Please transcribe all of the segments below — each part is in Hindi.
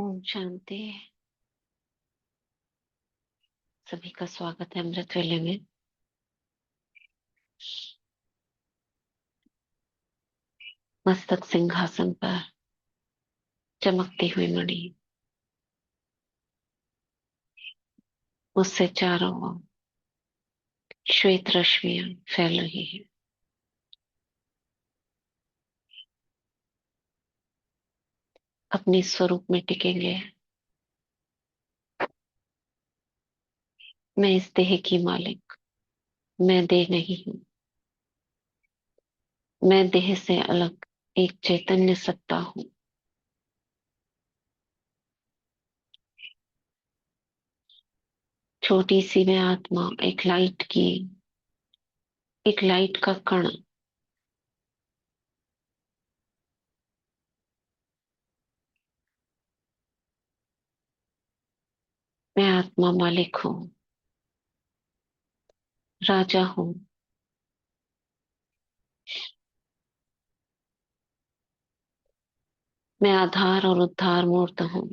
ओम शांति। सभी का स्वागत है अमृत वेले में। मस्तक सिंहासन पर चमकती हुई मणि, उससे चारों ओर श्वेत रश्मियां फैल रही है। अपने स्वरूप में टिकेंगे। मैं इस देह की मालिक, मैं देह नहीं हूँ। मैं देह से अलग एक चैतन्य सत्ता हूँ। छोटी सी मैं आत्मा, एक लाइट का कण। मैं आत्मा मालिक हूँ, राजा हूँ। मैं आधार और उद्धार मूर्त हूँ।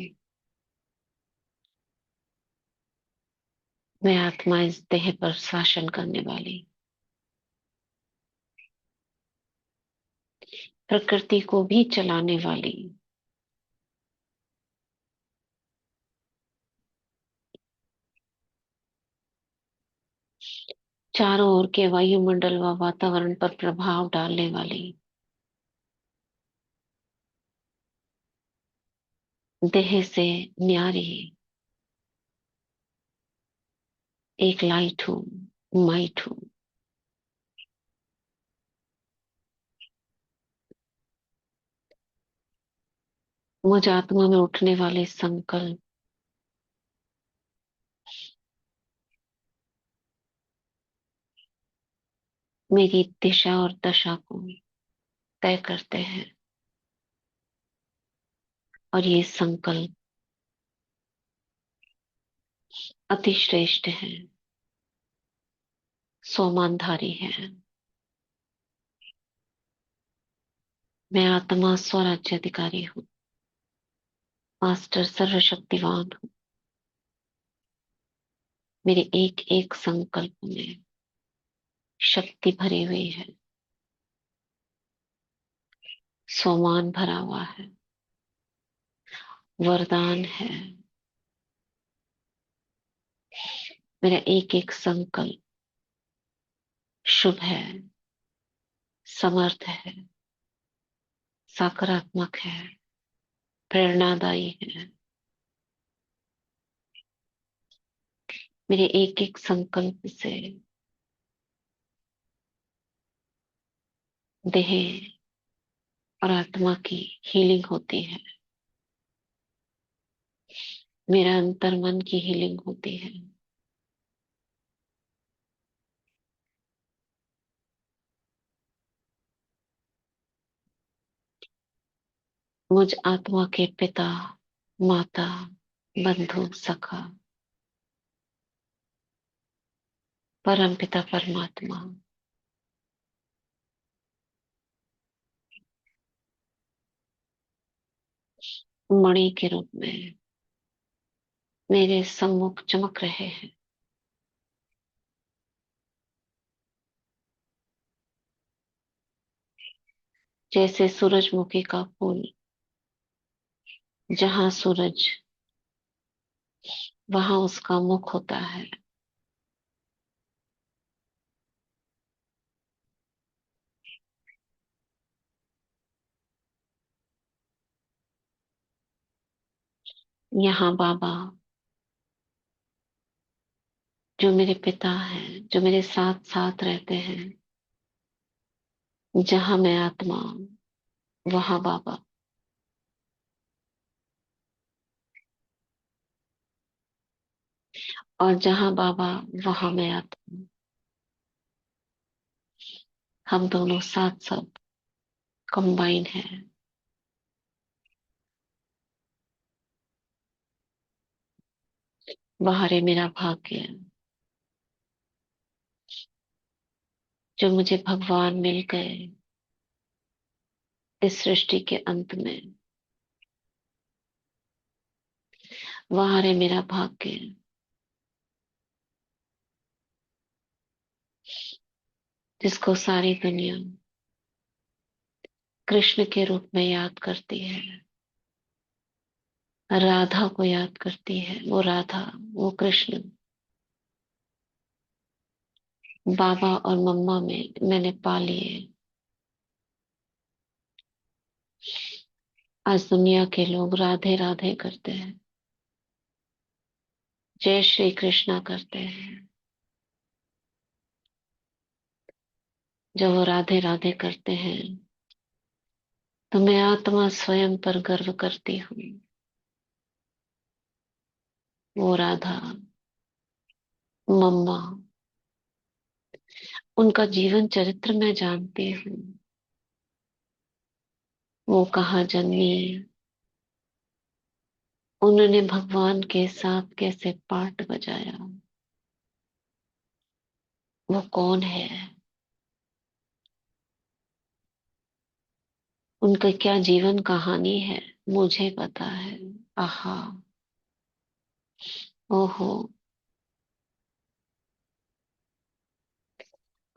मैं आत्मा इस देह पर शासन करने वाली, प्रकृति को भी चलाने वाली, चारों ओर के वायुमंडल व वातावरण पर प्रभाव डालने वाली, देह से न्यारी एक लाइट हूँ, माइट हूँ। मुझ आत्मा में उठने वाले संकल्प मेरी दिशा और दशा को तय करते हैं। और ये संकल्प अति श्रेष्ठ है, सोमानधारी है। मैं आत्मा स्वराज्य अधिकारी हूँ, मास्टर सर्वशक्तिवान हूँ। मेरे एक एक संकल्प में शक्ति भरी हुई है, सोमान भरा हुआ है, वरदान है। मेरा एक एक संकल्प शुभ है, समर्थ है, सकारात्मक है, प्रेरणादायी है। मेरे एक एक संकल्प से देह और आत्मा की हीलिंग होती है। मेरा अंतर मन की हीलिंग होती है। मुझ आत्मा के पिता, माता, बंधु, सखा, परम पिता परमात्मा मणि के रूप में मेरे सम्मुख चमक रहे हैं। जैसे सूरजमुखी का फूल, जहां सूरज वहां उसका मुख होता है। यहाँ बाबा जो मेरे पिता हैं, जो मेरे साथ साथ रहते हैं, जहां मैं आत्मा वहां बाबा। और जहां बाबा वहां मैं आत्मा। हम दोनों साथ साथ कंबाइन है। बाहर है मेरा भाग्य, जो मुझे भगवान मिल गए इस सृष्टि के अंत में। वह रे मेरा भाग्य, जिसको सारी दुनिया कृष्ण के रूप में याद करती है, राधा को याद करती है। वो राधा, वो कृष्ण बाबा और मम्मा में मैंने पा लिए। आज दुनिया के लोग राधे राधे करते हैं, जय श्री कृष्णा करते हैं। जब वो राधे राधे करते हैं तो मैं आत्मा स्वयं पर गर्व करती हूँ। वो राधा, मम्मा, उनका जीवन चरित्र मैं जानती हूँ। वो कहाँ जन्मी, उन्होंने भगवान के साथ कैसे पाठ बजाया, वो कौन है, उनका क्या जीवन कहानी है, मुझे पता है। आहा, ओहो,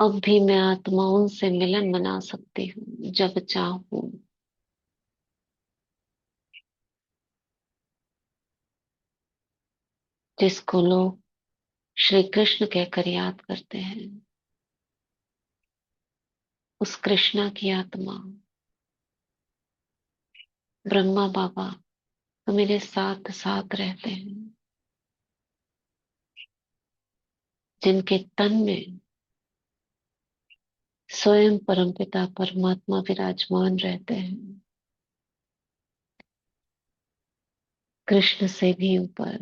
अब भी मैं आत्माओं से मिलन बना सकती हूँ जब चाहूं। जिसको लोग श्री कृष्ण कहकर याद करते हैं, उस कृष्णा की आत्मा ब्रह्मा बाबा तो मेरे साथ साथ रहते हैं। जिनके तन में स्वयं परमपिता परमात्मा विराजमान रहते हैं, कृष्ण से भी ऊपर।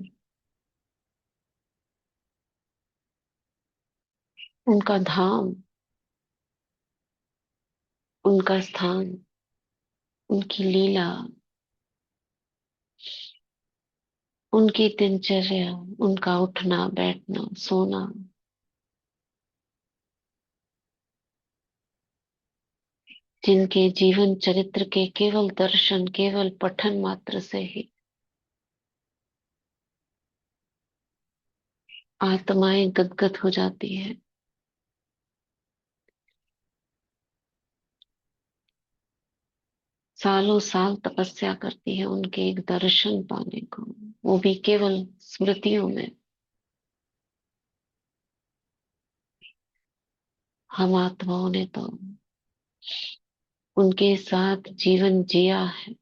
उनका धाम, उनका स्थान, उनकी लीला, उनकी दिनचर्या, उनका उठना बैठना सोना, जिनके जीवन चरित्र के केवल दर्शन, केवल पठन मात्र से ही आत्माएं गदगद हो जाती है। सालों साल तपस्या करती है उनके एक दर्शन पाने को, वो भी केवल स्मृतियों में। हम आत्माओं ने तो उनके साथ जीवन जिया है।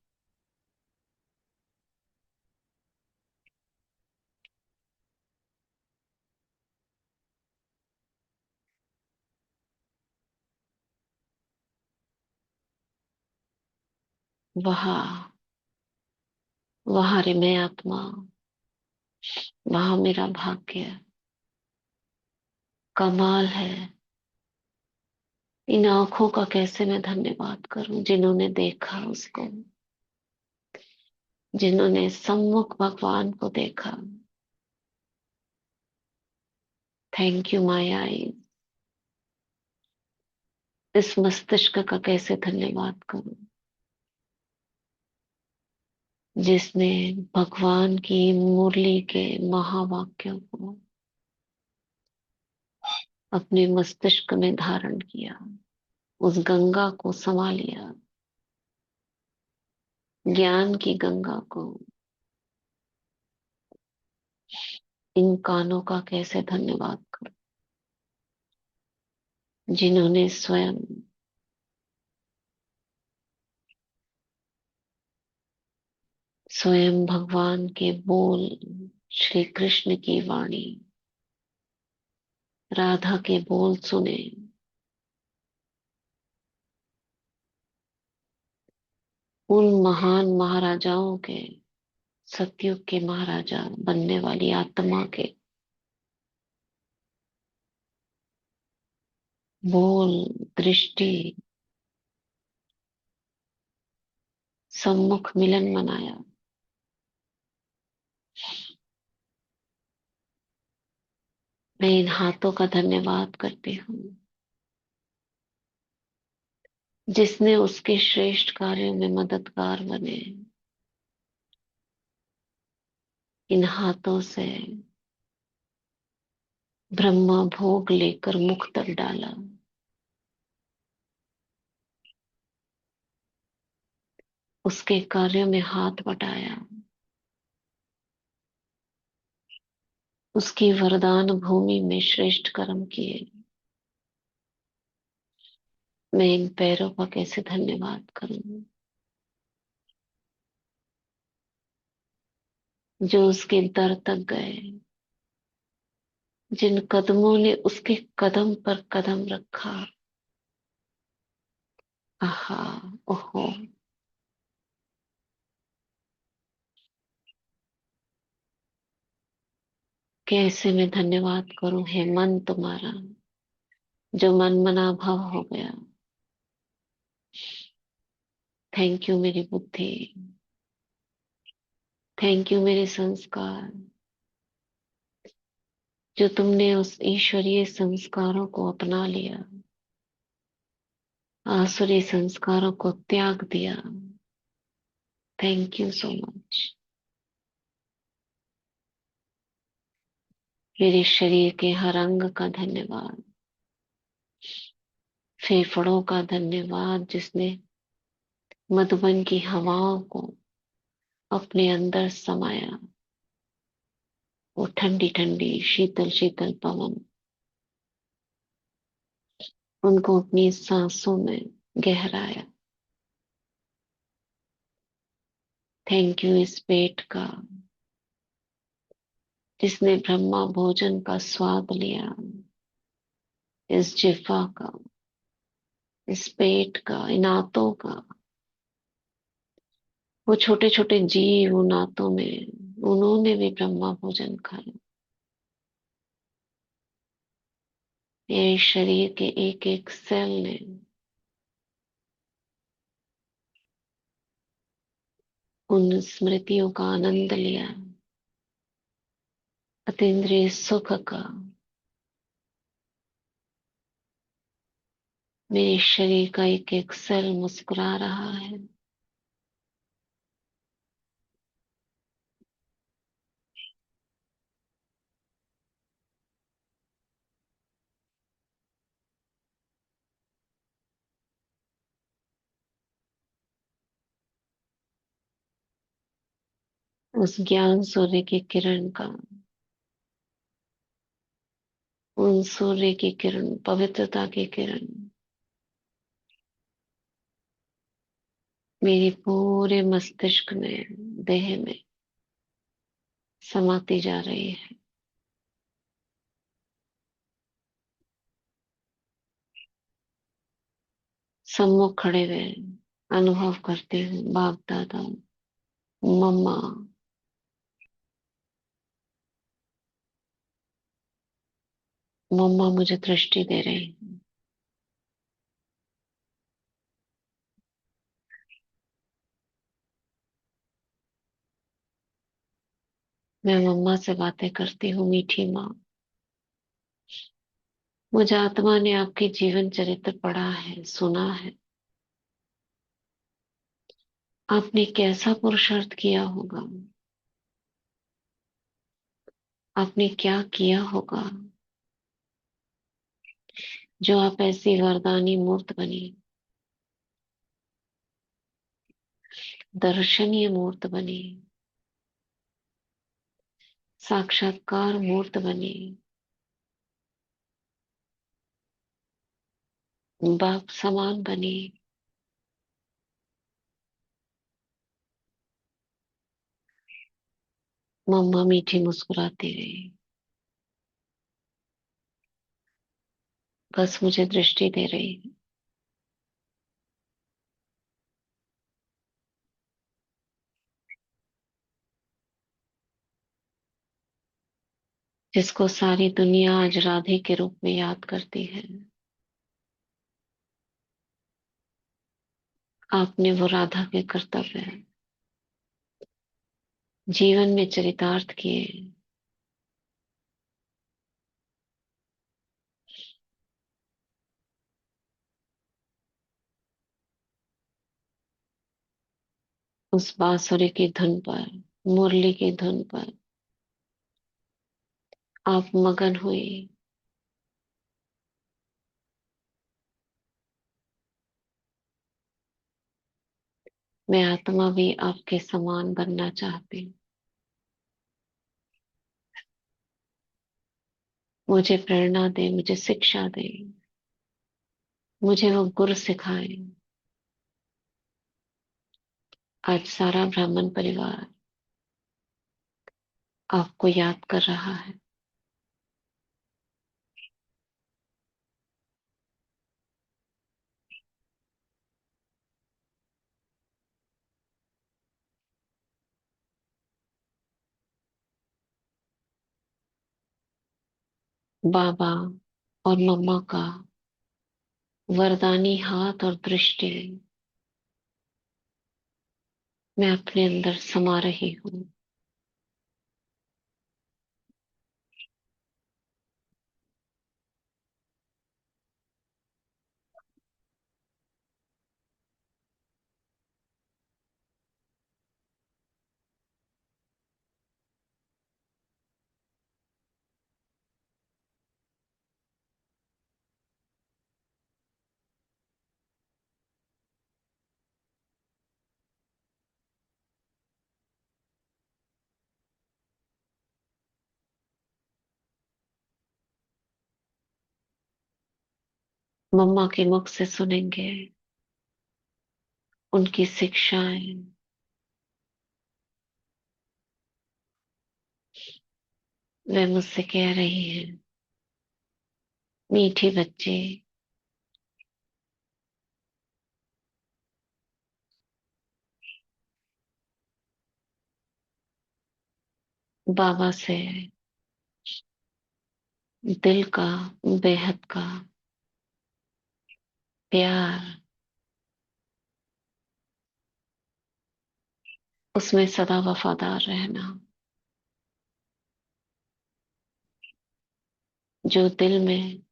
वहाँ, वहाँ रे मैं आत्मा, वहाँ मेरा भाग्य। कमाल है। इन आंखों का कैसे मैं धन्यवाद करूं जिन्होंने देखा उसको, जिन्होंने सम्मुख भगवान को देखा। Thank you my eyes. इस मस्तिष्क का कैसे धन्यवाद करूं जिसने भगवान की मुरली के महावाक्यों को अपने मस्तिष्क में धारण किया, उस गंगा को समा लिया, ज्ञान की गंगा को। इन कानों का कैसे धन्यवाद करूं जिन्होंने स्वयं स्वयं भगवान के बोल, श्री कृष्ण की वाणी, राधा के बोल सुने। उन महान महाराजाओं के, सतयुग के महाराजा बनने वाली आत्मा के बोल, दृष्टि, सम्मुख मिलन मनाया। मैं इन हाथों का धन्यवाद करती हूँ जिसने उसके श्रेष्ठ कार्यों में मददगार बने। इन हाथों से ब्रह्मा भोग लेकर मुख तक डाला, उसके कार्य में हाथ बटाया, उसकी वरदान भूमि में श्रेष्ठ कर्म किए। मैं इन पैरों का कैसे धन्यवाद करूं, जो उसके दर तक गए, जिन कदमों ने उसके कदम पर कदम रखा। आहा, ओहो, कैसे मैं धन्यवाद करूं हे मन तुम्हारा, जो मन मना भव हो गया। थैंक यू मेरी बुद्धि, थैंक यू मेरे संस्कार, जो तुमने उस ईश्वरीय संस्कारों को अपना लिया, आसुरी संस्कारों को त्याग दिया। Thank you so much. मेरे शरीर के हर अंग का धन्यवाद, फेफड़ों का धन्यवाद, जिसने मधुबन की हवाओं को अपने अंदर समाया, वो ठंडी ठंडी शीतल शीतल पवन उनको अपनी सांसों में गहराया। थैंक यू इस पेट का, जिसने ब्रह्मा भोजन का स्वाद लिया, इस जिह्वा का, इस पेट का, इन आंतों का। वो छोटे छोटे जीव उन आंतों में, उन्होंने भी ब्रह्मा भोजन खाया। मेरे शरीर के एक एक सेल ने उन स्मृतियों का आनंद लिया, अतीन्द्रिय सुख का। मेरे शरीर का एक एक सेल मुस्कुरा रहा है। उस ज्ञान सूर्य की किरण का, उन सूर्य की किरण, पवित्रता की किरण मेरी पूरे मस्तिष्क में, देह में समाती जा रही है। सम्मुख खड़े हुए अनुभव करती हूँ, बाप दादा, मम्मा, मम्मा मुझे दृष्टि दे रही है। मैं मम्मा से बातें करती हूँ, मीठी माँ। मुझे आत्मा ने आपके जीवन चरित्र पढ़ा है, सुना है। आपने कैसा पुरुषार्थ किया होगा, आपने क्या किया होगा, जो आप ऐसी वरदानी मूर्त बनी, दर्शनीय मूर्त बनी, साक्षात्कार मूर्त बनी, बाप समान बनी। मम्मा मीठी मुस्कुराती रही, बस मुझे दृष्टि दे रही है। जिसको सारी दुनिया आज राधे के रूप में याद करती है, आपने वो राधा के कर्तव्य जीवन में चरितार्थ किए। उस बांसुरी की धुन पर, मुरली की धुन पर आप मगन हुई। मैं आत्मा भी आपके समान बनना चाहती हूँ। मुझे प्रेरणा दे, मुझे शिक्षा दे, मुझे वो गुर सिखाए। आज सारा ब्राह्मण परिवार आपको याद कर रहा है। बाबा और मम्मा का वरदानी हाथ और दृष्टि मैं अपने अंदर समा रही हूँ। मम्मा के मुख से सुनेंगे उनकी शिक्षाएं। वे मुझसे कह रही हैं, मीठी बच्चे, बाबा से दिल का, बेहद का प्यार, उसमें सदा वफादार रहना। जो दिल में,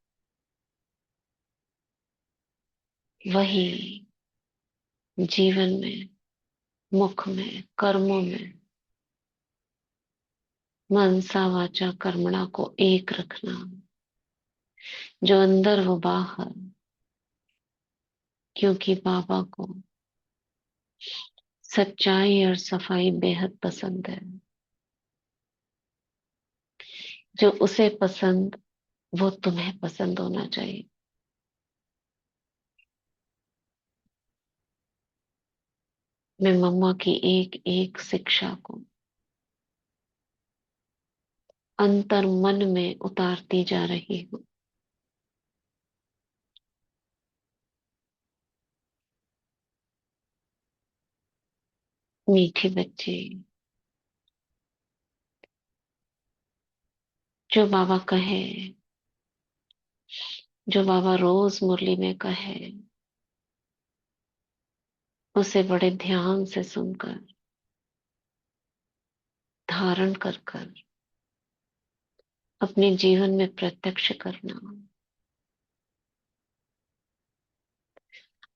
वही जीवन में, मुख में, कर्मों में, मनसा वाचा कर्मणा को एक रखना। जो अंदर वो बाहर, क्योंकि बाबा को सच्चाई और सफाई बेहद पसंद है। जो उसे पसंद, वो तुम्हें पसंद होना चाहिए। मैं मम्मा की एक एक शिक्षा को अंतर मन में उतारती जा रही हूँ। मीठी बच्ची, जो बाबा कहे, जो बाबा रोज मुरली में कहे, उसे बड़े ध्यान से सुनकर, धारण कर कर अपने जीवन में प्रत्यक्ष करना।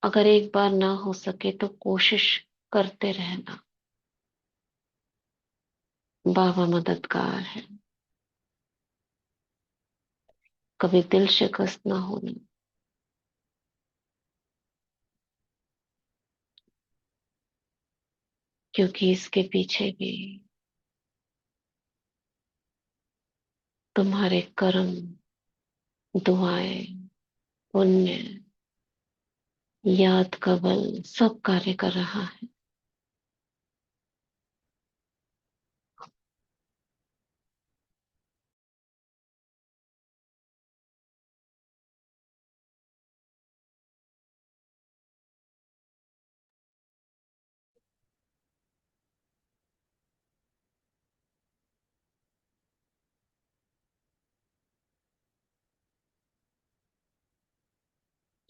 अगर एक बार ना हो सके तो कोशिश करते रहना। बाबा मददगार है। कभी दिल शिकस्त ना होना, क्योंकि इसके पीछे भी तुम्हारे कर्म, दुआएं, पुण्य, याद का बल सब कार्य कर रहा है।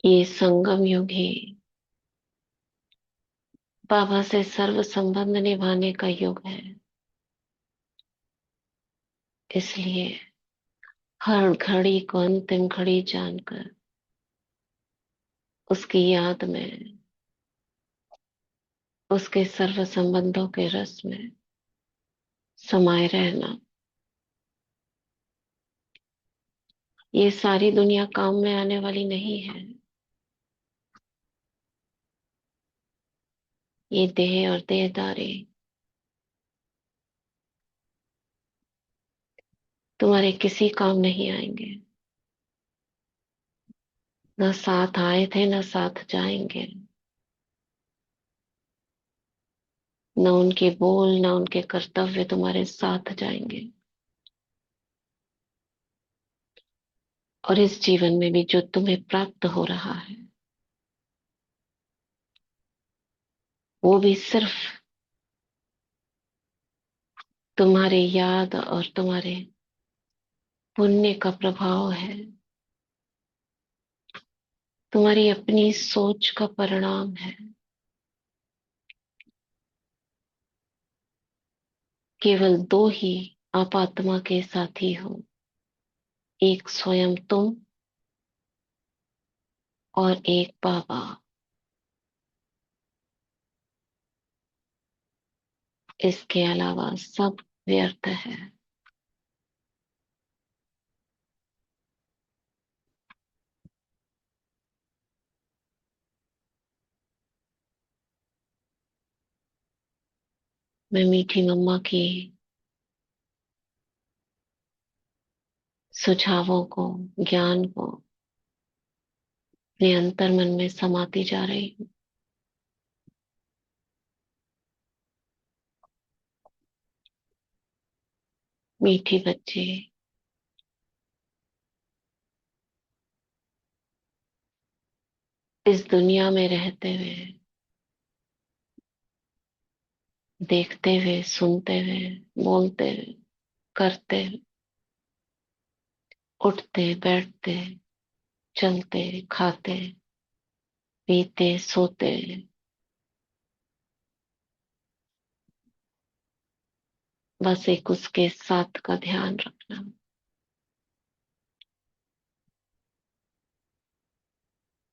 ये संगम युग ही बाबा से सर्व संबंध निभाने का युग है। इसलिए हर घड़ी को अंतिम घड़ी जानकर उसकी याद में, उसके सर्व संबंधों के रस में समाये रहना। ये सारी दुनिया काम में आने वाली नहीं है। ये देह और देहदारी तुम्हारे किसी काम नहीं आएंगे। न साथ आए थे न साथ जाएंगे। न उनके बोल न उनके कर्तव्य तुम्हारे साथ जाएंगे। और इस जीवन में भी जो तुम्हें प्राप्त हो रहा है वो भी सिर्फ तुम्हारे याद और तुम्हारे पुण्य का प्रभाव है। तुम्हारी अपनी सोच का परिणाम है। केवल दो ही आप आत्मा के साथी हो, एक स्वयं तुम और एक बाबा। इसके अलावा सब व्यर्थ है। मैं मीठी मम्मा की सुझावों को, ज्ञान को अपने अंतर मन में समाती जा रही हूँ। मीठी बच्चे, इस दुनिया में रहते हुए, देखते हुए, सुनते हुए, बोलते हुए, करते हुए, उठते बैठते, चलते, खाते, पीते, सोते, बस एक उसके साथ का ध्यान रखना।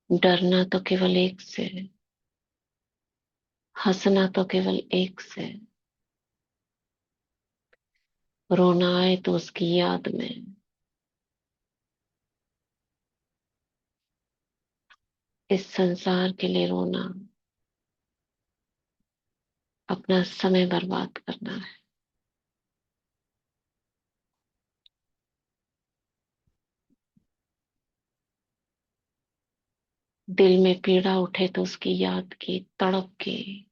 डरना तो केवल एक से है, हंसना तो केवल एक से है, रोना आए तो उसकी याद में। इस संसार के लिए रोना अपना समय बर्बाद करना है। दिल में पीड़ा उठे तो उसकी याद की, तड़प की।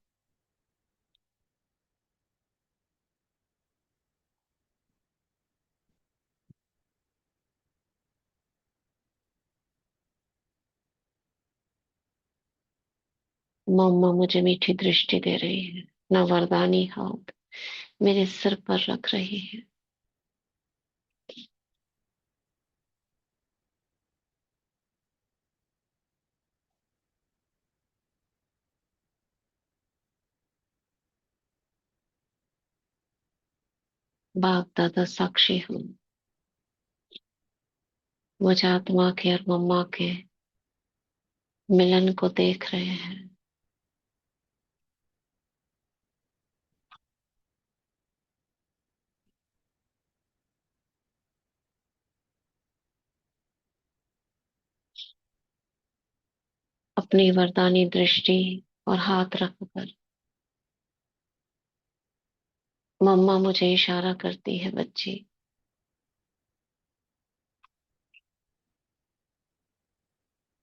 मम्मा मुझे मीठी दृष्टि दे रही है, न वरदानी हाथ मेरे सिर पर रख रही है। बाप दादा साक्षी हूँ, मुझ आत्मा के और मम्मा के मिलन को देख रहे हैं। अपनी वरदानी दृष्टि और हाथ रखकर मम्मा मुझे इशारा करती है, बच्ची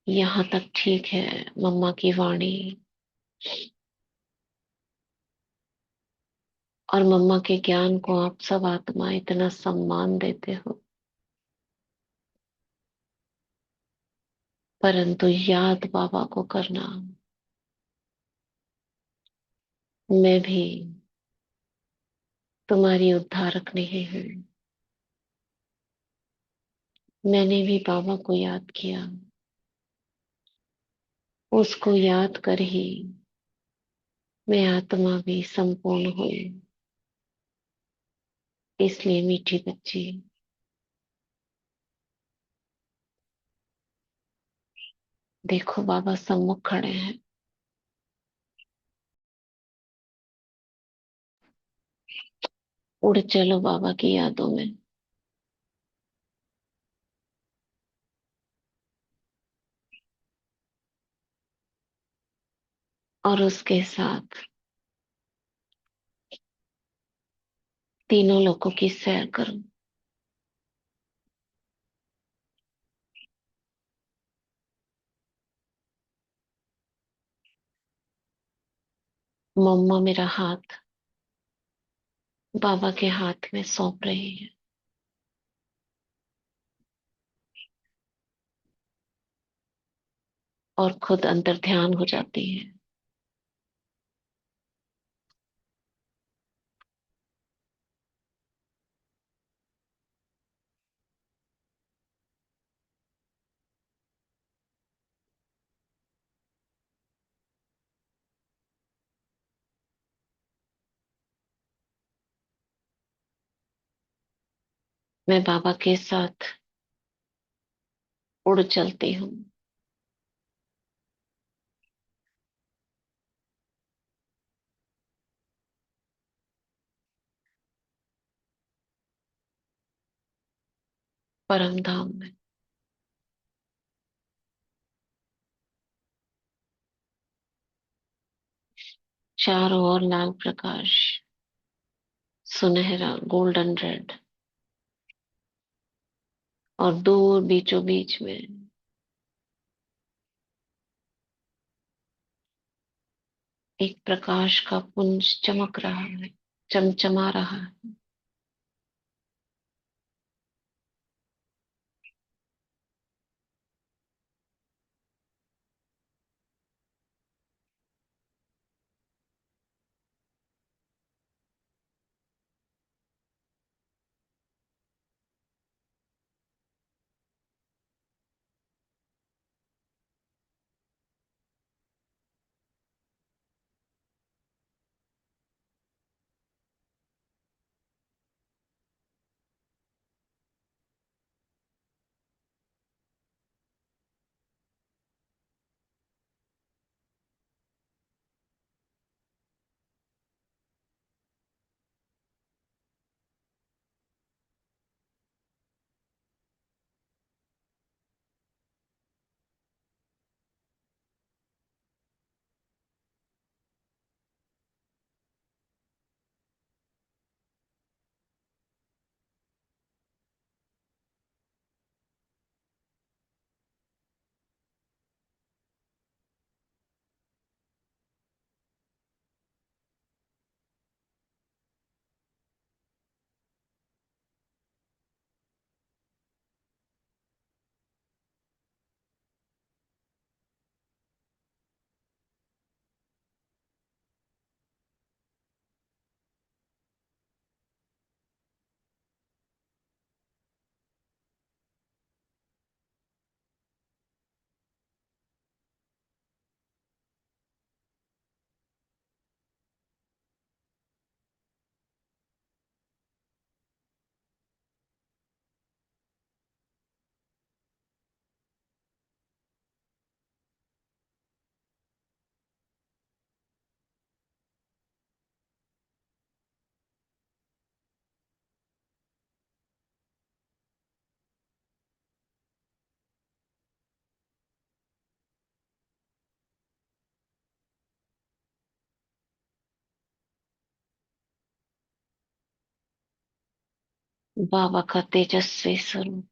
यहाँ तक ठीक है। मम्मा की वाणी और मम्मा के ज्ञान को आप सब आत्मा इतना सम्मान देते हो, परंतु याद बाबा को करना। मैं भी तुम्हारी उद्धारक नहीं हूँ। मैंने भी बाबा को याद किया, उसको याद कर ही मैं आत्मा भी संपूर्ण हुई। इसलिए मीठी बच्ची, देखो बाबा सम्मुख खड़े हैं। उड़ चलो बाबा की यादों में। और उसके साथ तीनों लोगों की सैर करूं। मम्मा मेरा हाथ बाबा के हाथ में सौंप रही है और खुद अंतर ध्यान हो जाती है। मैं बाबा के साथ उड़ चलती हूँ। परम धाम में। चारों ओर लाल प्रकाश, सुनहरा गोल्डन रेड, और दूर बीचों बीच में एक प्रकाश का पुंज चमक रहा है, चमचमा रहा है। बाबा का तेजस्वी स्वरूप।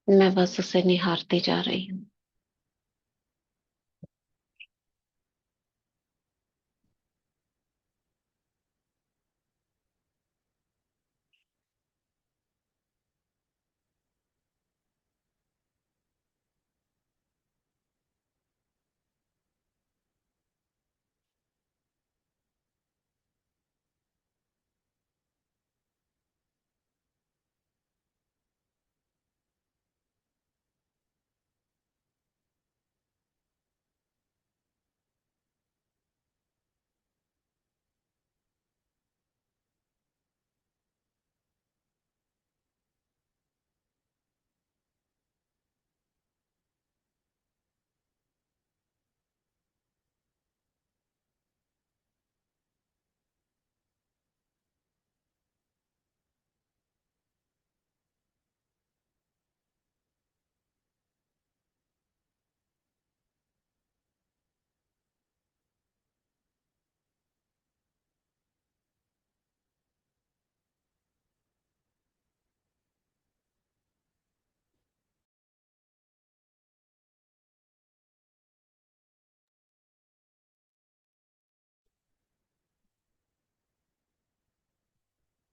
मैं बस उसे निहारती जा रही हूँ।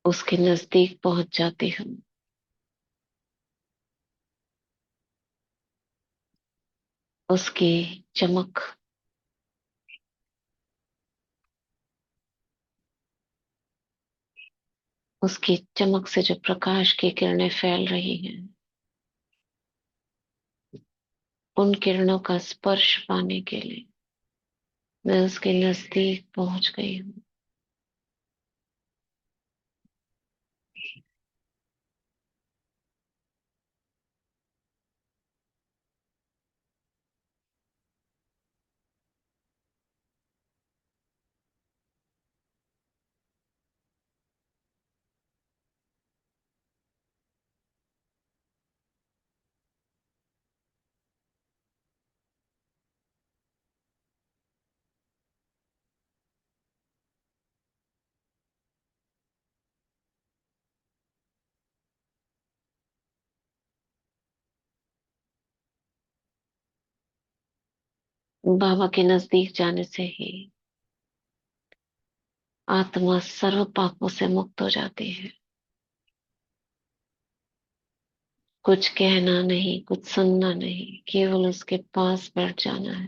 उसके नजदीक पहुंच जाती हूँ। उसकी चमक, उसकी चमक से जो प्रकाश की किरणें फैल रही हैं, उन किरणों का स्पर्श पाने के लिए मैं उसके नजदीक पहुंच गई हूँ। बाबा के नजदीक जाने से ही आत्मा सर्व पापों से मुक्त हो जाती है। कुछ कहना नहीं, कुछ सुनना नहीं, केवल उसके पास बैठ जाना है।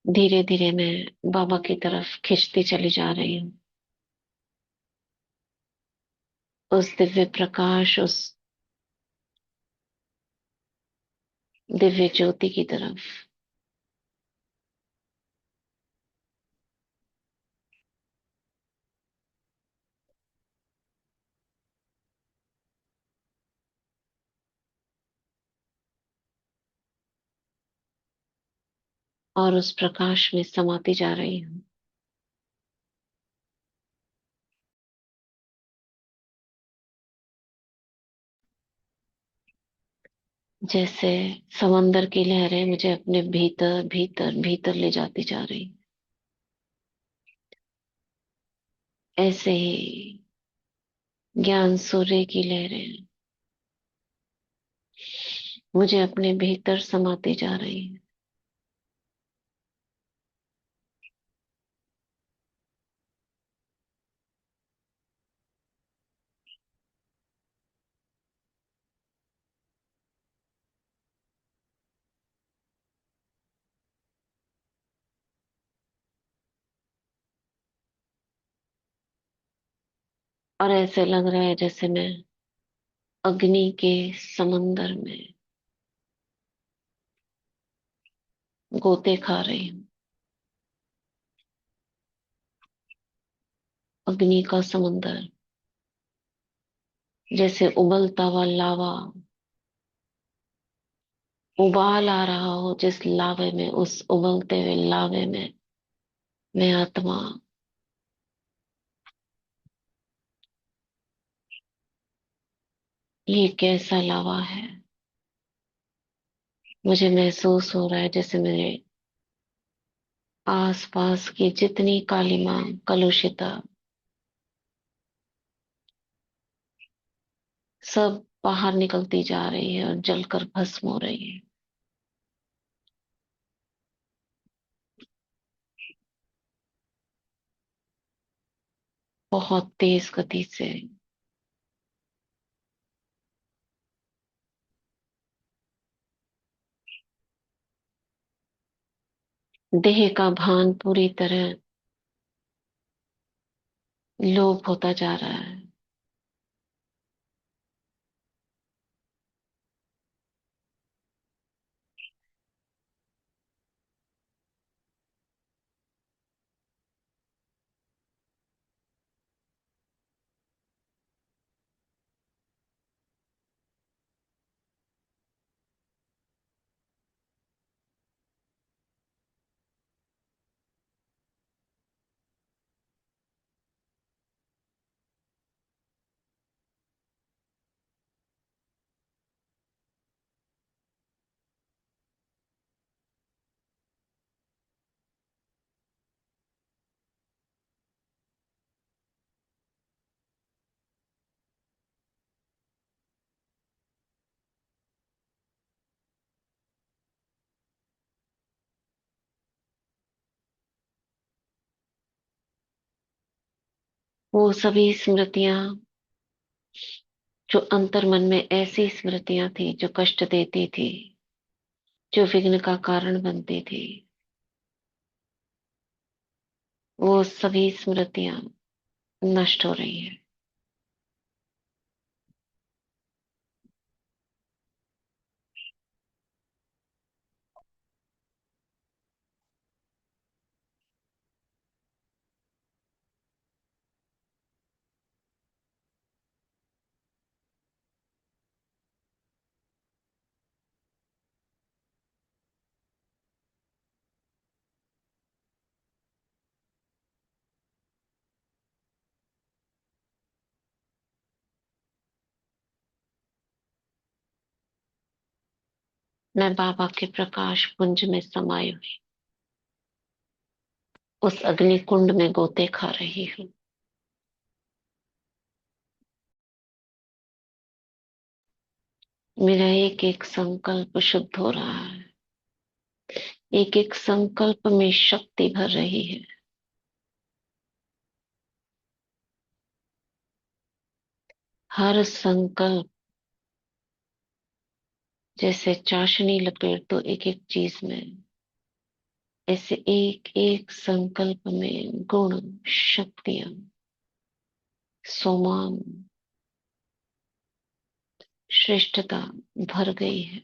धीरे धीरे मैं बाबा की तरफ खिंचती चली जा रही हूँ, उस दिव्य प्रकाश, उस दिव्य ज्योति की तरफ। और उस प्रकाश में समाती जा रही हूँ। जैसे समंदर की लहरें मुझे अपने भीतर भीतर भीतर ले जाती जा रही, ऐसे ही ज्ञान सूर्य की लहरें मुझे अपने भीतर समाती जा रही है। और ऐसे लग रहा है जैसे मैं अग्नि के समंदर में गोते खा रही हूँ। अग्नि का समंदर, जैसे उबलता हुआ लावा, उबाल आ रहा हो जिस लावे में, उस उबलते हुए लावे में मैं आत्मा। ये कैसा लावा है। मुझे महसूस हो रहा है जैसे मेरे आस पास की जितनी कालिमा, कलुषिता, सब बाहर निकलती जा रही है और जलकर भस्म हो रही है, बहुत तेज गति से। देह का भान पूरी तरह लोप होता जा रहा है। वो सभी स्मृतियां जो अंतर मन में ऐसी स्मृतियां थी जो कष्ट देती थी, जो विघ्न का कारण बनती थी, वो सभी स्मृतियां नष्ट हो रही है। मैं बाबा के प्रकाश पुंज में समाई हुई उस अग्नि कुंड में गोते खा रही हूँ। मेरा एक एक संकल्प शुद्ध हो रहा है। एक एक संकल्प में शक्ति भर रही है। हर संकल्प जैसे चाशनी लपेट दो एक एक चीज में, ऐसे एक एक संकल्प में गुण, शक्तियां, सोमान, श्रेष्ठता भर गई है।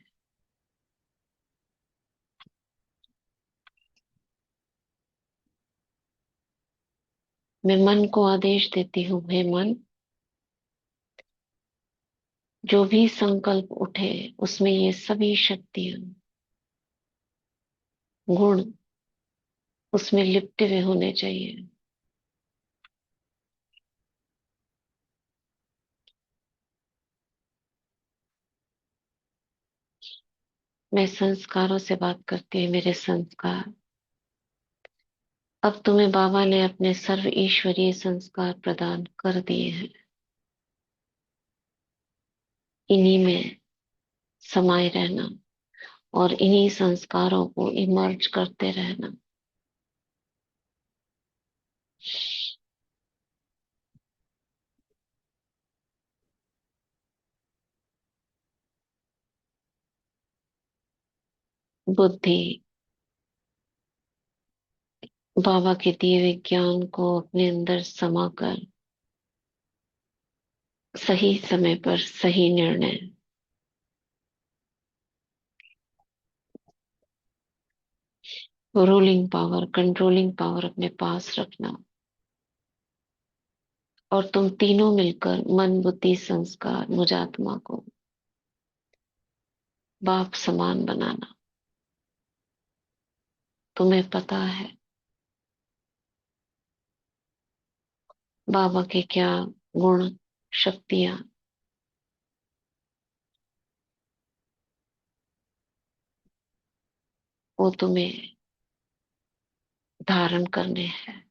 मैं मन को आदेश देती हूँ, हे मन, जो भी संकल्प उठे उसमें ये सभी शक्तियां, गुण उसमें लिपटे हुए होने चाहिए। मैं संस्कारों से बात करती हूँ, मेरे संस्कार। अब तुम्हें बाबा ने अपने सर्व ईश्वरीय संस्कार प्रदान कर दिए हैं। इन्हीं में समाये रहना और इन्हीं संस्कारों को इमर्ज करते रहना। बुद्धि बाबा के दिए हुए ज्ञान को अपने अंदर समाकर सही समय पर सही निर्णय, रूलिंग पावर, कंट्रोलिंग पावर अपने पास रखना, और तुम तीनों मिलकर मन, बुद्धि, संस्कार, मुझ आत्मा को बाप समान बनाना। तुम्हें पता है बाबा के क्या गुण, शक्तियां वो तुम्हें धारण करने हैं।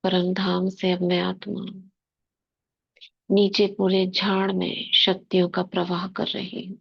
परम धाम से अब मैं आत्मा नीचे पूरे झाड़ में शक्तियों का प्रवाह कर रही हूँ।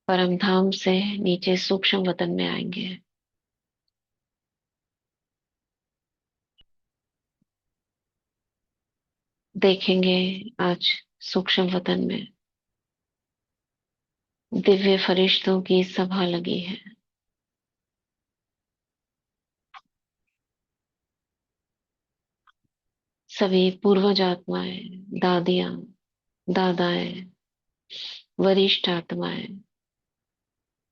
परम धाम से नीचे सूक्ष्म वतन में आएंगे। देखेंगे आज सूक्ष्म वतन में दिव्य फरिश्तों की सभा लगी है। सभी पूर्वज आत्माएं, दादियां, दादाएं, वरिष्ठ आत्माएं,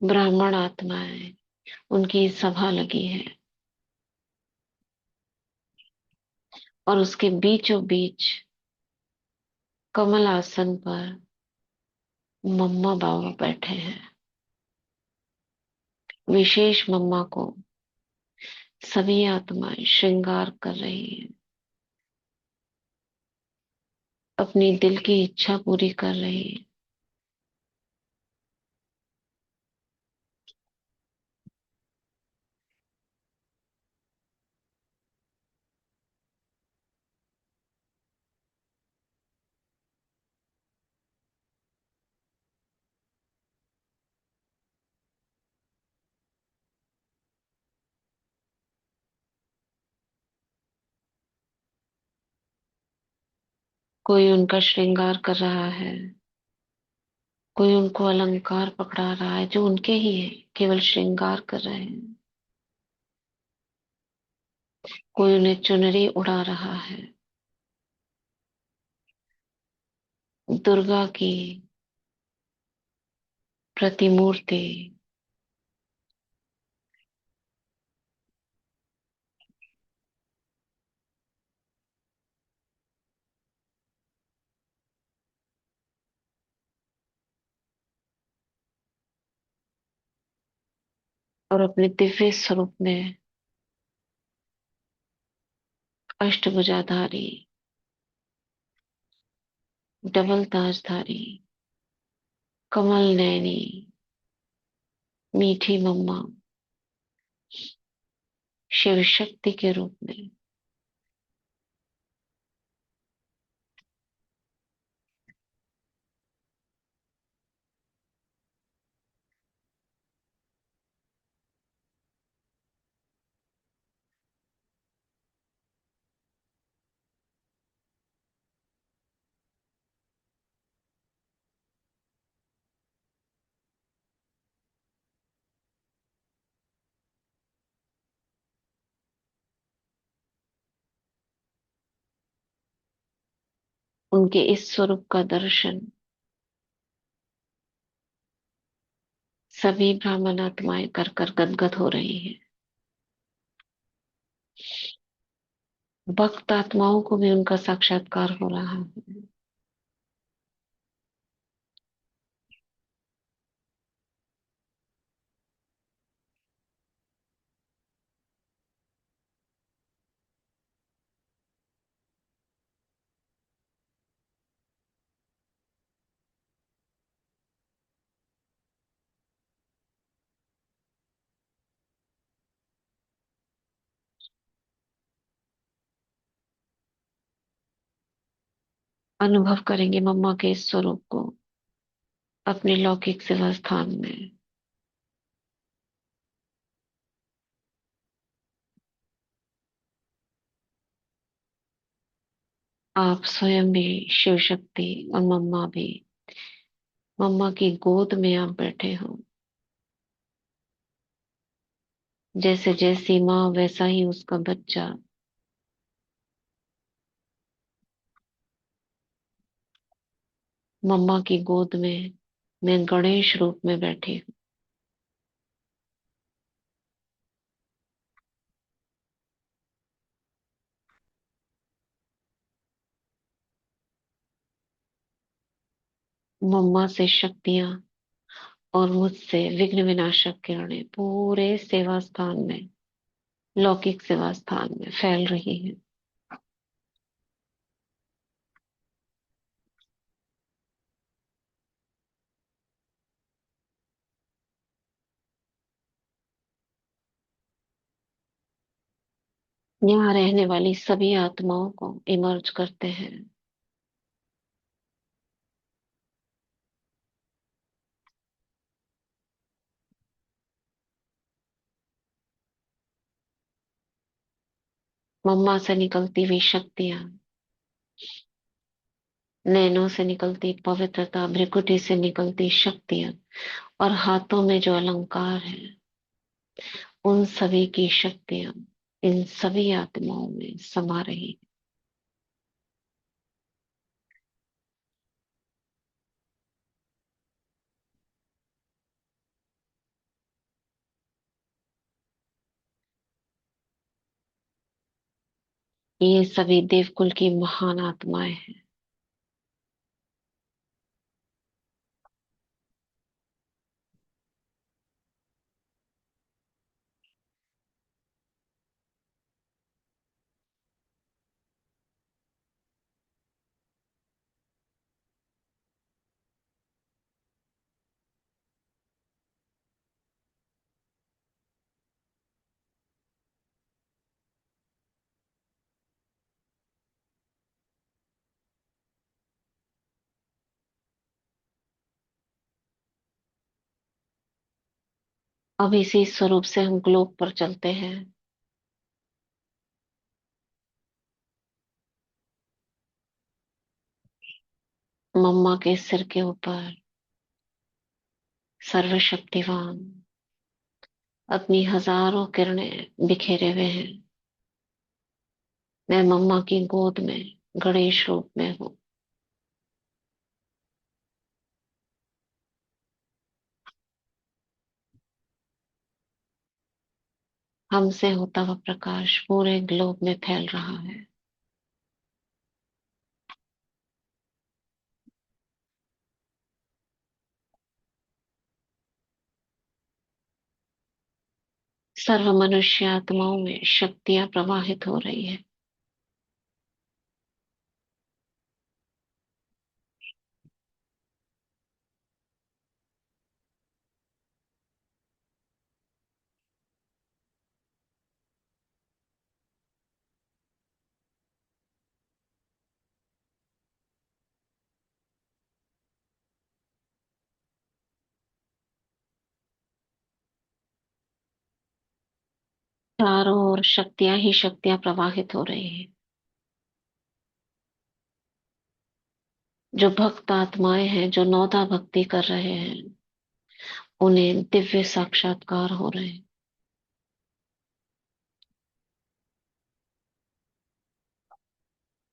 ब्राह्मण आत्माएं, उनकी सभा लगी है। और उसके बीचों बीच कमल आसन पर मम्मा बाबा बैठे हैं। विशेष मम्मा को सभी आत्माएं श्रृंगार कर रही हैं, अपनी दिल की इच्छा पूरी कर रही है। कोई उनका श्रृंगार कर रहा है, कोई उनको अलंकार पकड़ा रहा है जो उनके ही है, केवल श्रृंगार कर रहे हैं। कोई उन्हें चुनरी उड़ा रहा है। दुर्गा की प्रतिमूर्ति और अपने दिव्य स्वरूप में अष्टभुजाधारी, डबल ताजधारी, कमल नैनी, मीठी मम्मा, शिव शक्ति के रूप में उनके इस स्वरूप का दर्शन सभी ब्राह्मण आत्माएं कर कर गदगद हो रही हैं। भक्त आत्माओं को भी उनका साक्षात्कार हो रहा है। अनुभव करेंगे मम्मा के इस स्वरूप को अपने लौकिक सेवा स्थान में। आप स्वयं भी शिव शक्ति और मम्मा भी, मम्मा की गोद में आप बैठे हो। जैसे जैसी माँ वैसा ही उसका बच्चा मम्मा की गोद में मैं गणेश रूप में बैठी हूँ। मम्मा से शक्तियां और मुझसे विघ्न विनाशक किरणें पूरे सेवा स्थान में, लौकिक सेवा स्थान में फैल रही है। यहाँ रहने वाली सभी आत्माओं को इमर्ज करते हैं। मम्मा से निकलती हुई शक्तियां, नैनों से निकलती पवित्रता, भ्रिकुटी से निकलती शक्तियां और हाथों में जो अलंकार है, उन सभी की शक्तियां इन सभी आत्माओं में समा रही ये सभी देवकुल की महान आत्माएं हैं। अब इसी स्वरूप से हम ग्लोब पर चलते हैं। मम्मा के सिर के ऊपर सर्वशक्तिवान अपनी हजारों किरणें बिखेरे हुए हैं। मैं मम्मा की गोद में गणेश रूप में हूँ। हमसे होता हुआ प्रकाश पूरे ग्लोब में फैल रहा है। सर्व मनुष्य आत्माओं में शक्तियां प्रवाहित हो रही है। चारों ओर शक्तियां ही शक्तियां प्रवाहित हो रही है। जो भक्त आत्माएं हैं, जो नौता भक्ति कर रहे हैं, उन्हें दिव्य साक्षात्कार हो रहे हैं।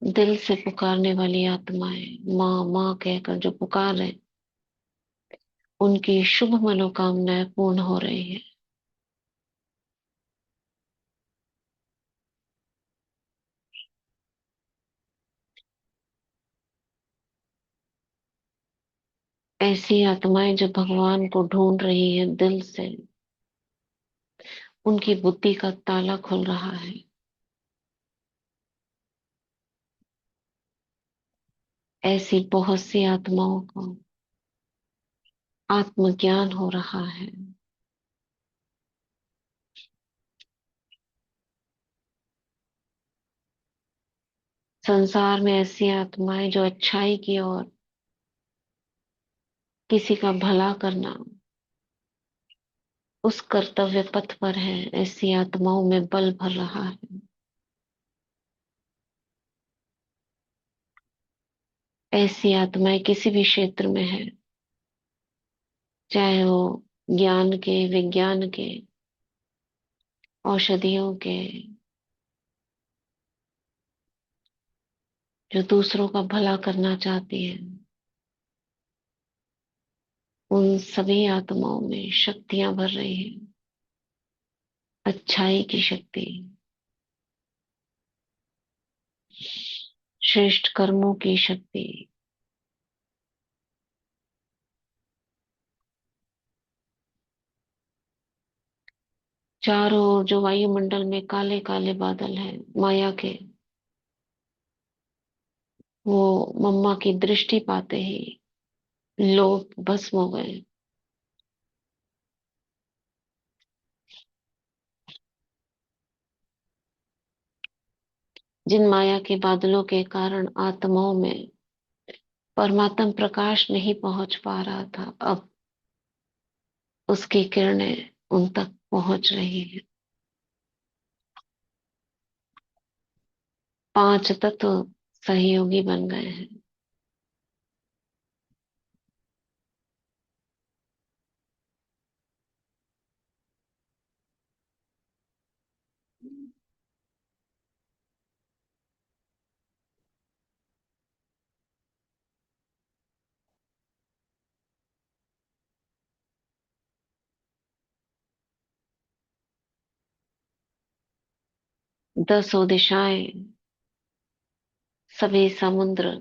दिल से पुकारने वाली आत्माएं माँ माँ कहकर जो पुकार रहे, उनकी शुभ मनोकामनाएं पूर्ण हो रही है। ऐसी आत्माएं जो भगवान को ढूंढ रही हैं दिल से, उनकी बुद्धि का ताला खुल रहा है। ऐसी बहुत सी आत्माओं को आत्मज्ञान हो रहा है। संसार में ऐसी आत्माएं जो अच्छाई की ओर, किसी का भला करना, उस कर्तव्य पथ पर है, ऐसी आत्माओं में बल भर रहा है। ऐसी आत्माएं किसी भी क्षेत्र में है, चाहे वो ज्ञान के, विज्ञान के, औषधियों के, जो दूसरों का भला करना चाहती है, उन सभी आत्माओं में शक्तियां भर रही हैं। अच्छाई की शक्ति, श्रेष्ठ कर्मों की शक्ति। चारों ओर जो वायुमंडल में काले काले बादल हैं माया के, वो मम्मा की दृष्टि पाते ही लोग भस्म हो गए। जिन माया के बादलों के कारण आत्माओं में परमात्म प्रकाश नहीं पहुंच पा रहा था, अब उसकी किरणें उन तक पहुंच रही हैं। पांच तत्व सहयोगी बन गए हैं। 10 दिशाएं सभी समुद्र,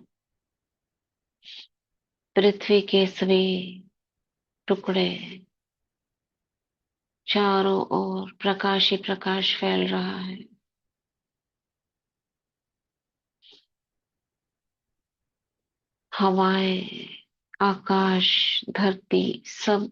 पृथ्वी के सभी टुकड़े, चारों ओर प्रकाश ही प्रकाश फैल रहा है। हवाएं, आकाश, धरती, सब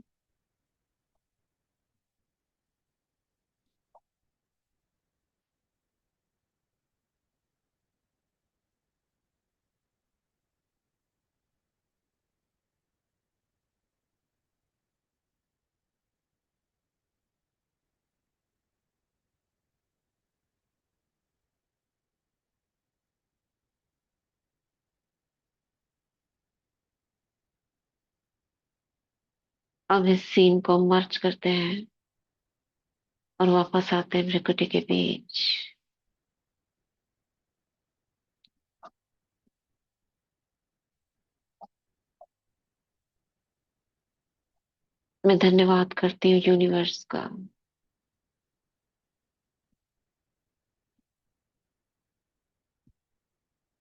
अब इस सीन को मर्ज करते हैं और वापस आते हैं प्रकृति के बीच। मैं धन्यवाद करती हूँ यूनिवर्स का।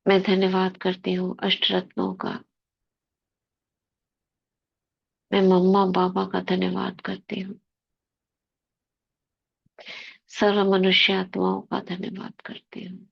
मैं धन्यवाद करती हूँ अष्टरत्नों का। मैं मम्मा पापा का धन्यवाद करती हूँ। सर्व मनुष्य आत्माओं का धन्यवाद करती हूँ।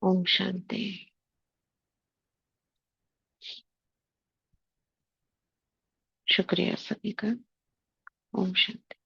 ओम शांति। शुक्रिया सभी का। ओम शांति।